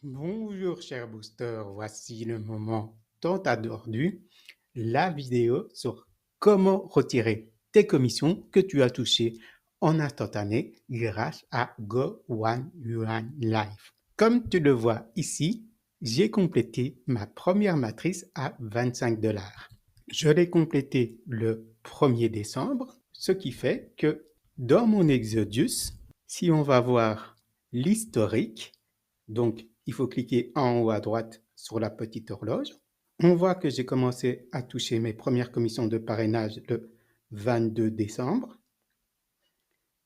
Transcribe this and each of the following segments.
Bonjour chers boosters, voici le moment tant attendu, la vidéo sur comment retirer tes commissions que tu as touchées en instantané grâce à Go One Yuan Live. Comme tu le vois ici, j'ai complété ma première matrice à 25 $. Je l'ai complétée le 1er décembre, ce qui fait que dans mon Exodus, si on va voir l'historique, donc il faut cliquer en haut à droite sur la petite horloge. On voit que j'ai commencé à toucher mes premières commissions de parrainage le 22 décembre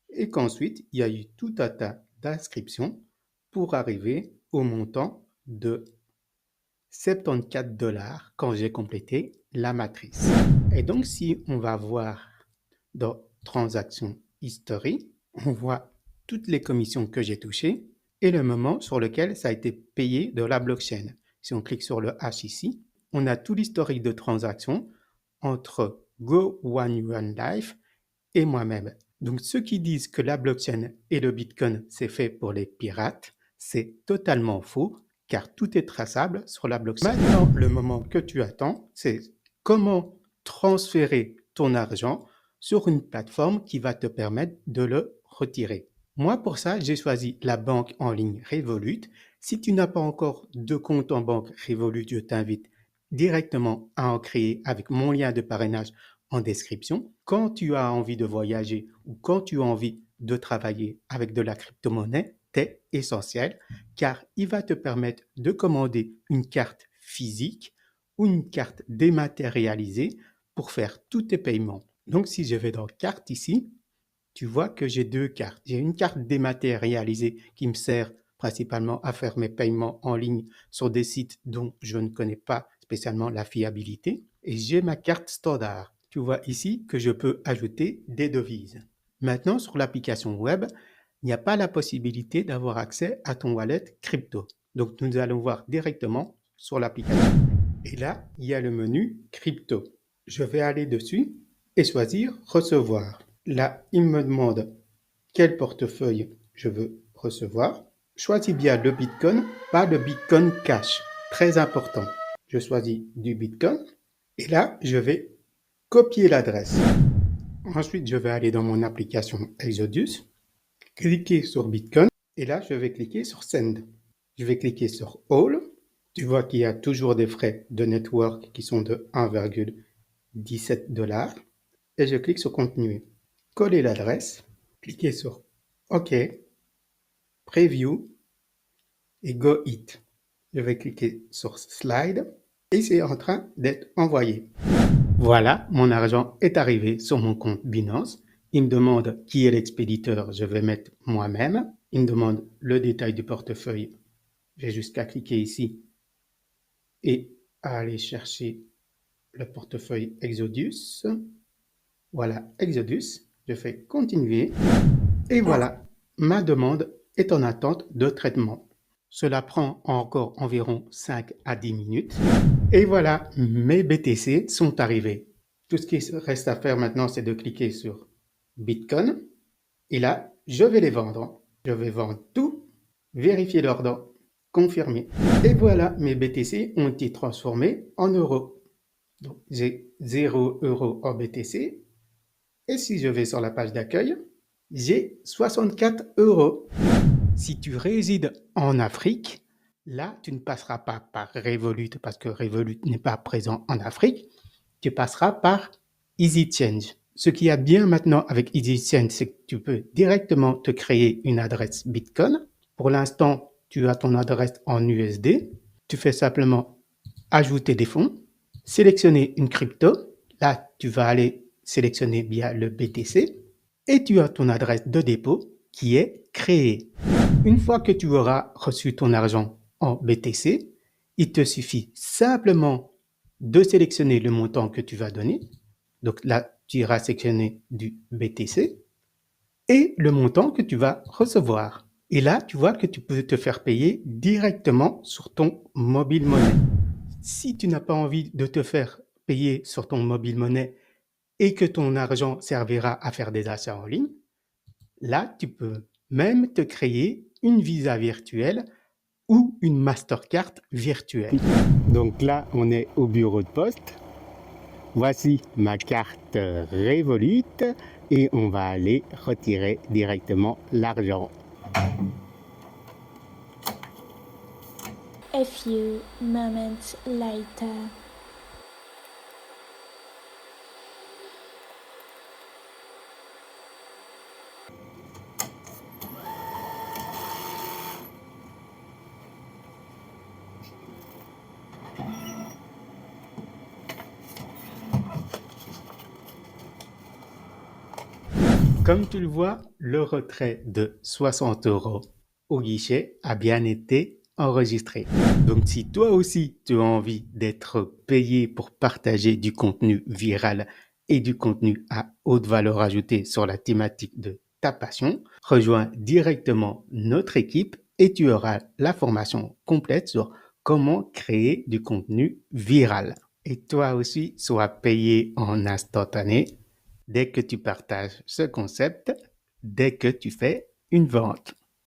et qu'ensuite il y a eu tout un tas d'inscriptions pour arriver au montant de 74 $ quand j'ai complété la matrice. Et donc si on va voir dans transactions historiques, on voit toutes les commissions que j'ai touchées et le moment sur lequel ça a été payé de la blockchain. Si on clique sur le H ici, on a tout l'historique de transactions entre Go One Yuan Life et moi-même. Donc ceux qui disent que la blockchain et le Bitcoin c'est fait pour les pirates, c'est totalement faux car tout est traçable sur la blockchain. Maintenant, le moment que tu attends, c'est comment transférer ton argent sur une plateforme qui va te permettre de le retirer. Moi, pour ça, j'ai choisi la banque en ligne Revolut. Si tu n'as pas encore de compte en banque Revolut, je t'invite directement à en créer avec mon lien de parrainage en description. Quand tu as envie de voyager ou quand tu as envie de travailler avec de la crypto-monnaie, c'est essentiel car il va te permettre de commander une carte physique ou une carte dématérialisée pour faire tous tes paiements. Donc, si je vais dans carte ici, tu vois que j'ai deux cartes. J'ai une carte dématérialisée qui me sert principalement à faire mes paiements en ligne sur des sites dont je ne connais pas spécialement la fiabilité. Et j'ai ma carte standard. Tu vois ici que je peux ajouter des devises. Maintenant, sur l'application web, il n'y a pas la possibilité d'avoir accès à ton wallet crypto. Donc, nous allons voir directement sur l'application. Et là, il y a le menu crypto. Je vais aller dessus et choisir recevoir. Là, il me demande quel portefeuille je veux recevoir. Choisis bien le Bitcoin, pas le Bitcoin Cash. Très important. Je choisis du Bitcoin et là, je vais copier l'adresse. Ensuite, je vais aller dans mon application Exodus, cliquer sur Bitcoin et là, je vais cliquer sur Send. Je vais cliquer sur All. Tu vois qu'il y a toujours des frais de network qui sont de 1,17 $ et je clique sur Continuer. Coller l'adresse, cliquer sur OK, Preview et Go It. Je vais cliquer sur Slide et c'est en train d'être envoyé. Voilà, mon argent est arrivé sur mon compte Binance. Il me demande qui est l'expéditeur, je vais mettre moi-même. Il me demande le détail du portefeuille. J'ai juste qu'à cliquer ici et à aller chercher le portefeuille Exodus. Voilà, Exodus. Je fais continuer et voilà, ma demande est en attente de traitement. Cela prend encore environ 5 à 10 minutes. Et voilà, mes BTC sont arrivés. Tout ce qui reste à faire maintenant, c'est de cliquer sur Bitcoin. Et là, je vais les vendre. Je vais vendre tout, vérifier l'ordre, confirmer. Et voilà, mes BTC ont été transformés en euros. Donc, j'ai 0 € en BTC. Et si je vais sur la page d'accueil, j'ai 64 €. Si tu résides en Afrique, là, tu ne passeras pas par Revolut parce que Revolut n'est pas présent en Afrique. Tu passeras par EasyChange. Ce qui est bien maintenant avec EasyChange, c'est que tu peux directement te créer une adresse Bitcoin. Pour l'instant, tu as ton adresse en USD. Tu fais simplement ajouter des fonds, sélectionner une crypto. Là, tu vas aller sélectionner bien le BTC et tu as ton adresse de dépôt qui est créée. Une fois que tu auras reçu ton argent en BTC, il te suffit simplement de sélectionner le montant que tu vas donner. Donc là, tu iras sélectionner du BTC et le montant que tu vas recevoir. Et là, tu vois que tu peux te faire payer directement sur ton mobile money. Si tu n'as pas envie de te faire payer sur ton mobile money et que ton argent servira à faire des achats en ligne, là, tu peux même te créer une visa virtuelle ou une Mastercard virtuelle. Donc là, on est au bureau de poste. Voici ma carte Revolut et on va aller retirer directement l'argent. A few moments later. Comme tu le vois, le retrait de 60 € au guichet a bien été enregistré. Donc si toi aussi tu as envie d'être payé pour partager du contenu viral et du contenu à haute valeur ajoutée sur la thématique de ta passion, rejoins directement notre équipe et tu auras la formation complète sur comment créer du contenu viral. Et toi aussi, sois payé en instantané dès que tu partages ce concept, dès que tu fais une vente.